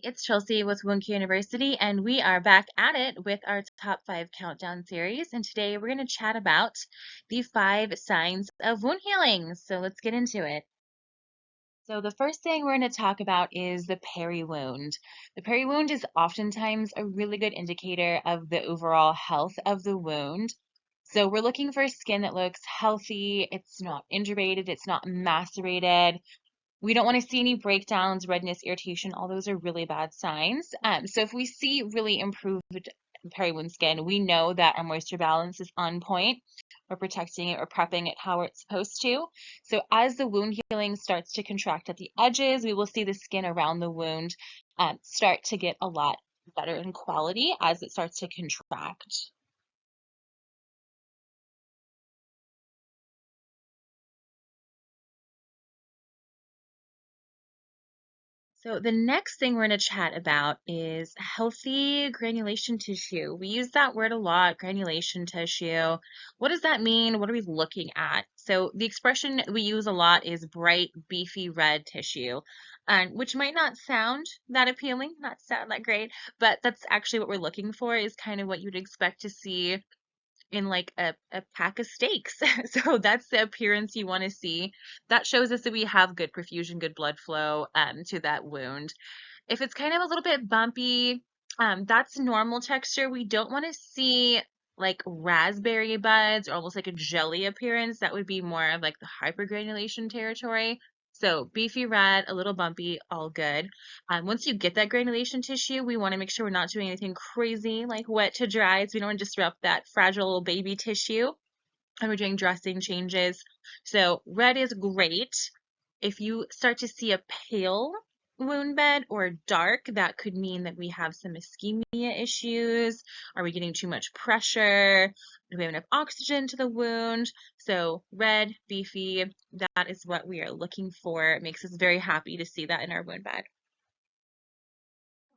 It's Chelsea with Wound Care University, and we are back at it with our top 5 countdown series. And today we're going to chat about the 5 signs of wound healing. So let's get into it. So the first thing we're going to talk about is the peri-wound. The peri-wound is oftentimes a really good indicator of the overall health of the wound. So we're looking for skin that looks healthy, it's not injubated, it's not macerated. We don't want to see any breakdowns, redness, irritation. All those are really bad signs. So if we see really improved peri-wound skin, we know that our moisture balance is on point. We're protecting it or prepping it how it's supposed to. So as the wound healing starts to contract at the edges, we will see the skin around the wound start to get a lot better in quality as it starts to contract. So the next thing we're going to chat about is healthy granulation tissue. We use that word a lot, granulation tissue. What does that mean? What are we looking at? So the expression we use a lot is bright, beefy red tissue, which might not sound that appealing, not sound that great, but that's actually what we're looking for, is kind of what you'd expect to see in like a pack of steaks. So that's the appearance you want to see. That shows us that we have good perfusion, good blood flow to that wound. If it's kind of a little bit bumpy, that's normal texture. We don't want to see like raspberry buds or almost like a jelly appearance. That would be more of like the hypergranulation territory. So beefy red, a little bumpy, all good. Once you get that granulation tissue, we want to make sure we're not doing anything crazy like wet to dry, so we don't want to disrupt that fragile little baby tissue. And we're doing dressing changes. So red is great. If you start to see a pale wound bed or dark, that could mean that we have some ischemia issues. Are we getting too much pressure? Do we have enough oxygen to the wound? So red, beefy, that is what we are looking for. It makes us very happy to see that in our wound bed.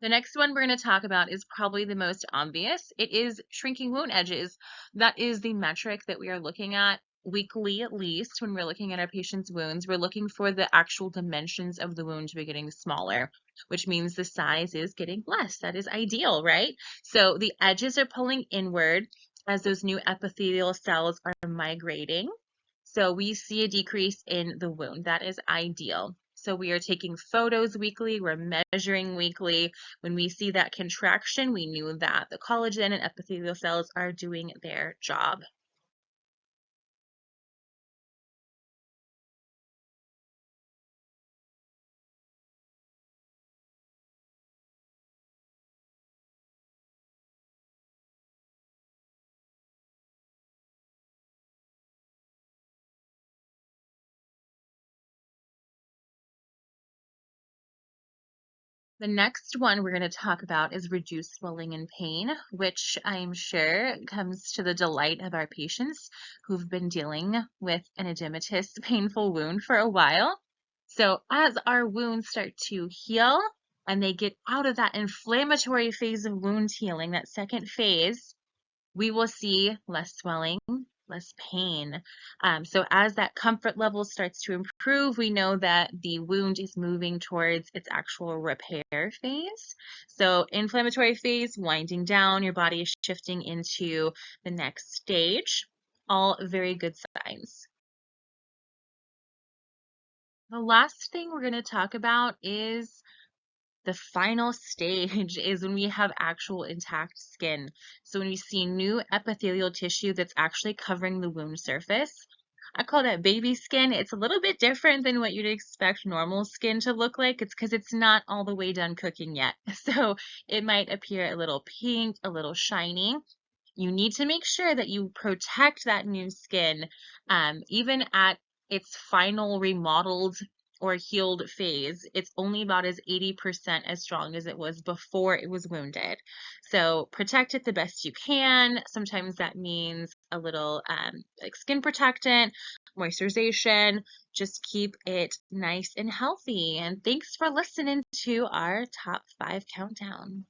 The next one we're going to talk about is probably the most obvious. It is shrinking wound edges. That is the metric that we are looking at weekly, at least, when we're looking at our patient's wounds. We're looking for the actual dimensions of the wound to be getting smaller, which means the size is getting less. That is ideal, right? So the edges are pulling inward as those new epithelial cells are migrating. So we see a decrease in the wound. That is ideal. So we are taking photos weekly, we're measuring weekly. When we see that contraction, we knew that the collagen and epithelial cells are doing their job. The next one we're going to talk about is reduced swelling and pain, which I'm sure comes to the delight of our patients who've been dealing with an edematous, painful wound for a while. So as our wounds start to heal and they get out of that inflammatory phase of wound healing, that second phase, we will see less swelling, less pain. So as that comfort level starts to improve, we know that the wound is moving towards its actual repair phase. So inflammatory phase winding down, your body is shifting into the next stage. All very good signs. The last thing we're going to talk about is the final stage is when we have actual intact skin. So when we see new epithelial tissue that's actually covering the wound surface. I call that baby skin. It's a little bit different than what you'd expect normal skin to look like. It's because it's not all the way done cooking yet. So it might appear a little pink, a little shiny. You need to make sure that you protect that new skin, even at its final remodeled or healed phase. It's only about as 80% as strong as it was before it was wounded. So protect it the best you can. Sometimes that means a little like skin protectant, moisturization. Just keep it nice and healthy. And thanks for listening to our top 5 countdown.